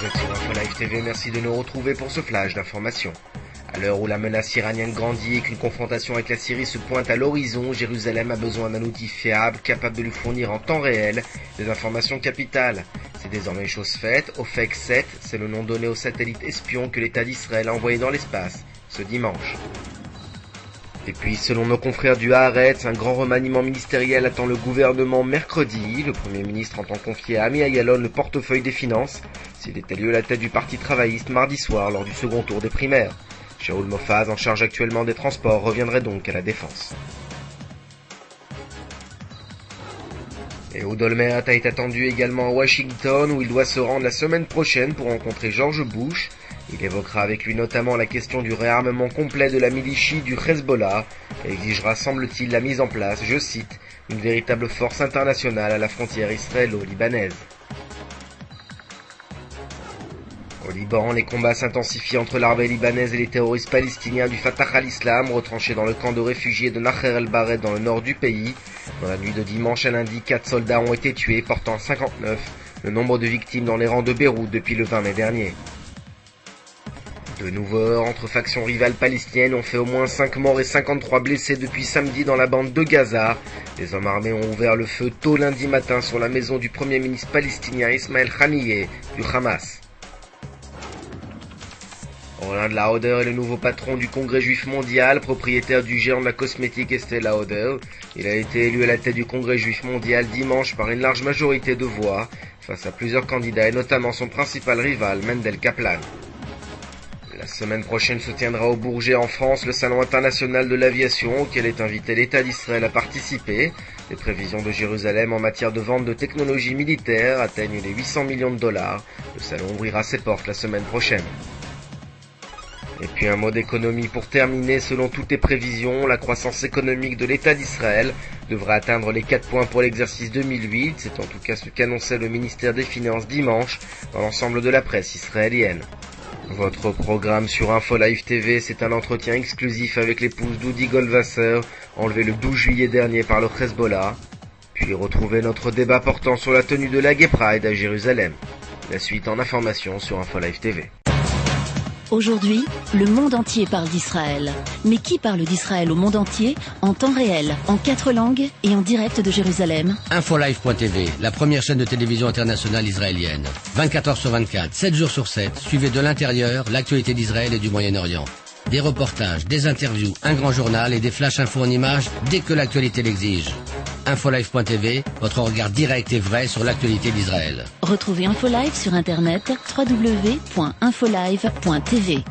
Vous êtes sur InfoLive TV, merci de nous retrouver pour ce flash d'informations. À l'heure où la menace iranienne grandit et qu'une confrontation avec la Syrie se pointe à l'horizon, Jérusalem a besoin d'un outil fiable capable de lui fournir en temps réel des informations capitales. C'est désormais chose faite. OFEC 7, c'est le nom donné au satellite espion que l'État d'Israël a envoyé dans l'espace ce dimanche. Et puis, selon nos confrères du Haaretz, un grand remaniement ministériel attend le gouvernement mercredi. Le Premier ministre entend confier à Ami Ayalon le portefeuille des finances, s'il est élu à la tête du Parti travailliste mardi soir lors du second tour des primaires. Shaul Mofaz, en charge actuellement des transports, reviendrait donc à la défense. Et Ehud Olmert est attendu également à Washington, où il doit se rendre la semaine prochaine pour rencontrer George Bush. Il évoquera avec lui notamment la question du réarmement complet de la milice chiite du Hezbollah et exigera, semble-t-il, la mise en place, je cite, une véritable force internationale à la frontière israélo-libanaise. Au Liban, les combats s'intensifient entre l'armée libanaise et les terroristes palestiniens du Fatah al-Islam, retranchés dans le camp de réfugiés de Naher el-Bared dans le nord du pays. Dans la nuit de dimanche à lundi, 4 soldats ont été tués, portant à 59 le nombre de victimes dans les rangs de Beyrouth depuis le 20 mai dernier. De nouveaux heurts entre factions rivales palestiniennes ont fait au moins 5 morts et 53 blessés depuis samedi dans la bande de Gaza. Les hommes armés ont ouvert le feu tôt lundi matin sur la maison du premier ministre palestinien Ismaël Haniyeh du Hamas. Roland Lauder est le nouveau patron du Congrès juif mondial, propriétaire du géant de la cosmétique Estée Lauder. Il a été élu à la tête du Congrès juif mondial dimanche par une large majorité de voix, face à plusieurs candidats et notamment son principal rival, Mendel Kaplan. La semaine prochaine se tiendra au Bourget en France le Salon international de l'aviation auquel est invité l'État d'Israël à participer. Les prévisions de Jérusalem en matière de vente de technologies militaires atteignent les 800 millions de dollars. Le salon ouvrira ses portes la semaine prochaine. Et puis un mot d'économie pour terminer. Selon toutes les prévisions, la croissance économique de l'État d'Israël devrait atteindre les 4 points pour l'exercice 2008. C'est en tout cas ce qu'annonçait le ministère des Finances dimanche dans l'ensemble de la presse israélienne. Votre programme sur InfoLive TV, c'est un entretien exclusif avec l'épouse d'Udi Goldwasser, enlevé le 12 juillet dernier par le Hezbollah. Puis retrouvez notre débat portant sur la tenue de la Gay Pride à Jérusalem. La suite en information sur InfoLive TV. Aujourd'hui, le monde entier parle d'Israël. Mais qui parle d'Israël au monde entier, en temps réel, en 4 langues et en direct de Jérusalem? InfoLive.tv, la première chaîne de télévision internationale israélienne. 24 heures sur 24, 7 jours sur 7, suivez de l'intérieur l'actualité d'Israël et du Moyen-Orient. Des reportages, des interviews, un grand journal et des flash infos en images dès que l'actualité l'exige. InfoLive.tv, votre regard direct et vrai sur l'actualité d'Israël. Retrouvez InfoLive sur internet www.infolive.tv.